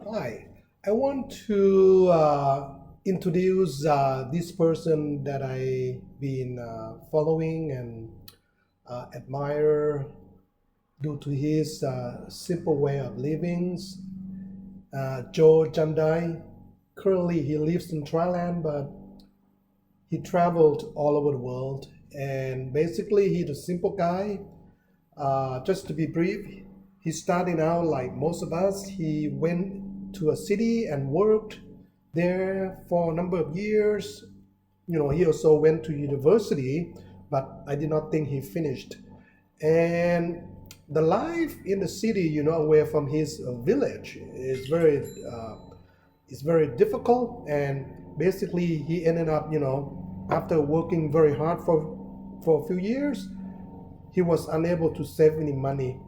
Hi, I want to introduce this person that I've been following and admire due to his simple way of living. Jo Jandai. Currently, he lives in Thailand, but he traveled all over the world. And basically, he's a simple guy. Just to be brief, he started out like most of us. He went to a city and worked there for a number of years. He also went to university, but I did not think he finished. And the life in the city, away from his village, is very difficult. And basically, he ended up, after working very hard for a few years, he was unable to save any money.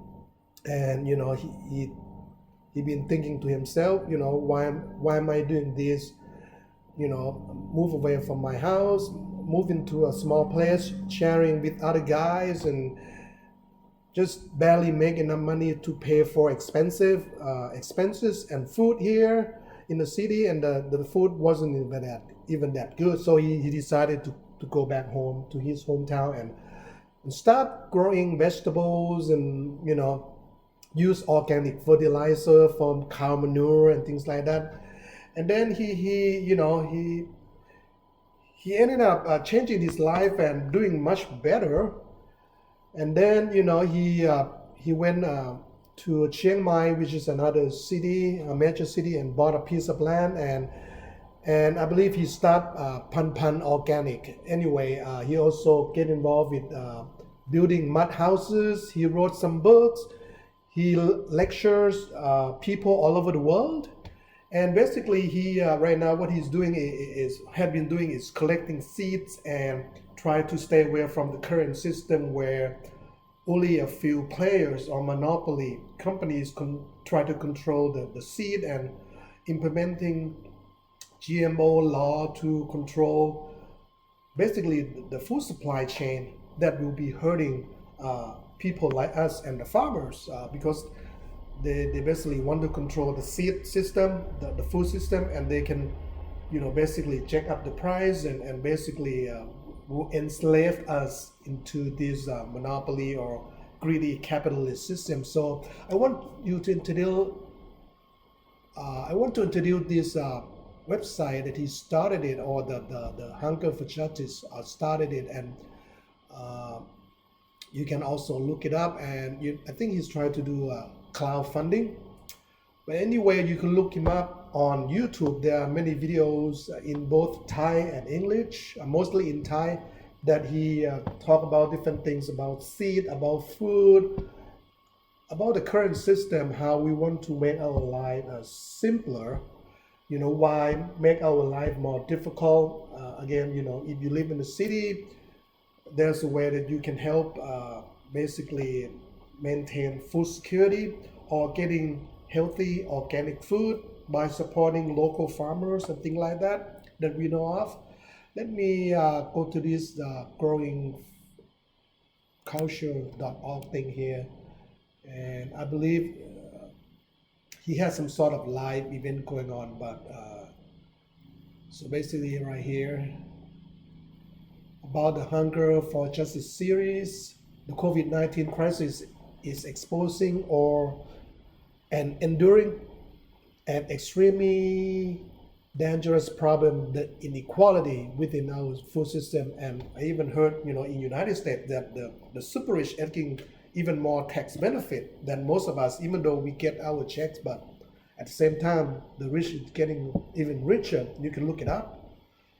And he been thinking to himself, why am I doing this? Move away from my house, move into a small place, sharing with other guys, and just barely make enough money to pay for expensive expenses and food here in the city, and the food wasn't even that good. So he decided to go back home to his hometown and start growing vegetables and use organic fertilizer from cow manure and things like that. And then he ended up changing his life and doing much better. And then he went to Chiang Mai, which is another city, a major city, and bought a piece of land. And I believe he started Pan Pan Organic. Anyway, he also get involved with building mud houses. He wrote some books. He lectures people all over the world. And basically, he right now what he's doing is have been doing is collecting seeds and try to stay away from the current system where only a few players or monopoly companies try to control the seed, and implementing GMO law to control basically the food supply chain that will be hurting people like us and the farmers, because they basically want to control the seed system, the food system, and they can basically jack up the price and basically will enslave us into this monopoly or greedy capitalist system. So I want to introduce this website that he started it, or the Hunger for Justice started it, and uh, you can also look it up. And I think he's trying to do crowdfunding. But anyway, you can look him up on YouTube. There are many videos in both Thai and English, mostly in Thai, that he talk about different things about seed, about food, about the current system, how we want to make our life simpler. Why make our life more difficult? Again, if you live in the city, there's a way that you can help basically maintain food security or getting healthy organic food by supporting local farmers and things like that we know of. Let me go to this growingculture.org thing here, and I believe he has some sort of live event going on. But so basically, right here about the Hunger for Justice series, the COVID-19 crisis is exposing or and enduring an extremely dangerous problem, the inequality within our food system. And I even heard, in United States that the super rich are getting even more tax benefit than most of us, even though we get our checks. But at the same time, the rich is getting even richer. You can look it up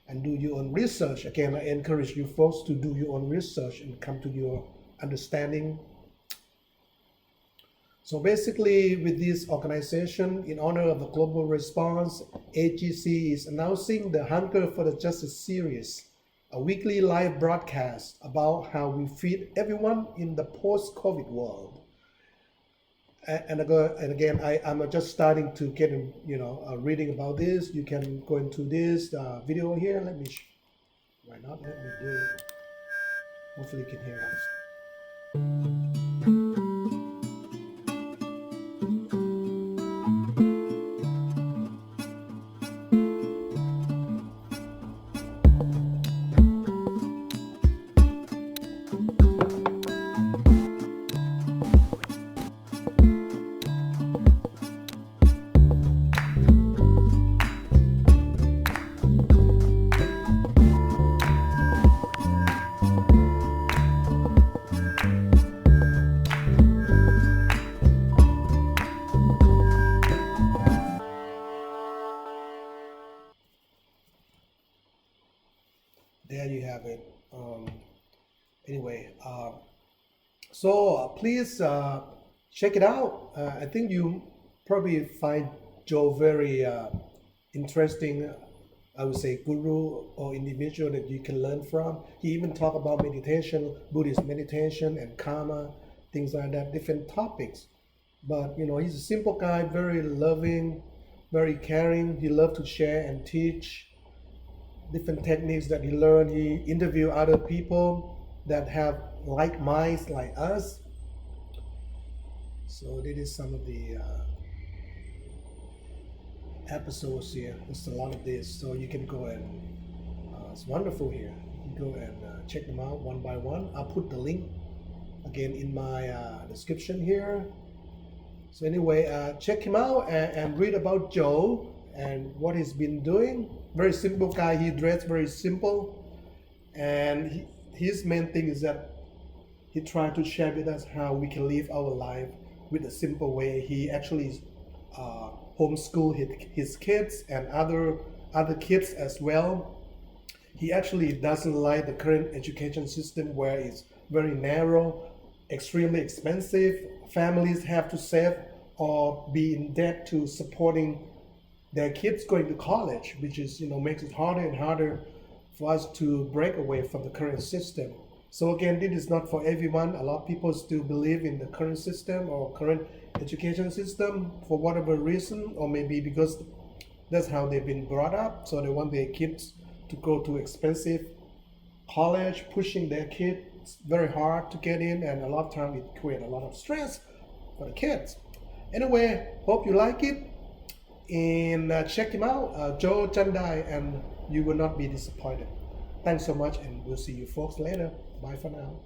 and do your own research. Again, I encourage you folks to do your own research and come to your understanding. So basically, with this organization, in honor of the global response, AGC is announcing the Hunger for the Justice series, a weekly live broadcast about how we feed everyone in the post-COVID world. And again, I'm just starting to get, reading about this. You can go into this video here. Why not? Let me do it. Hopefully you can hear us. there you have it. Anyway, so please check it out. I think you probably find Joe very interesting. I would say guru or individual that you can learn from. He even talk about meditation, Buddhist meditation, and karma, things like that, different topics. But he's a simple guy, very loving, very caring. He loves to share and teach different techniques that he learned. He interview other people that have like minds like us. So this is some of the episodes here. There's a lot of this, so you can go and it's wonderful here. You can go and check them out one by one. I'll put the link again in my description here. So anyway, check him out and read about Joe and what he's been doing. Very simple guy. He dressed very simple, and his main thing is that he tried to share with us how we can live our life with a simple way. He actually homeschool his kids and other kids as well. He actually doesn't like the current education system where it's very narrow, extremely expensive. Families have to save or be in debt to supporting their kids going to college, which is makes it harder and harder for us to break away from the current system. So again, this is not for everyone. A lot of people still believe in the current system or current education system for whatever reason, or maybe because that's how they've been brought up. So they want their kids to go to expensive college, pushing their kids very hard to get in, and a lot of time it creates a lot of stress for the kids. Anyway, hope you like it, and check him out, Jo Jandai, and you will not be disappointed. Thanks so much, and we'll see you folks later. Bye for now.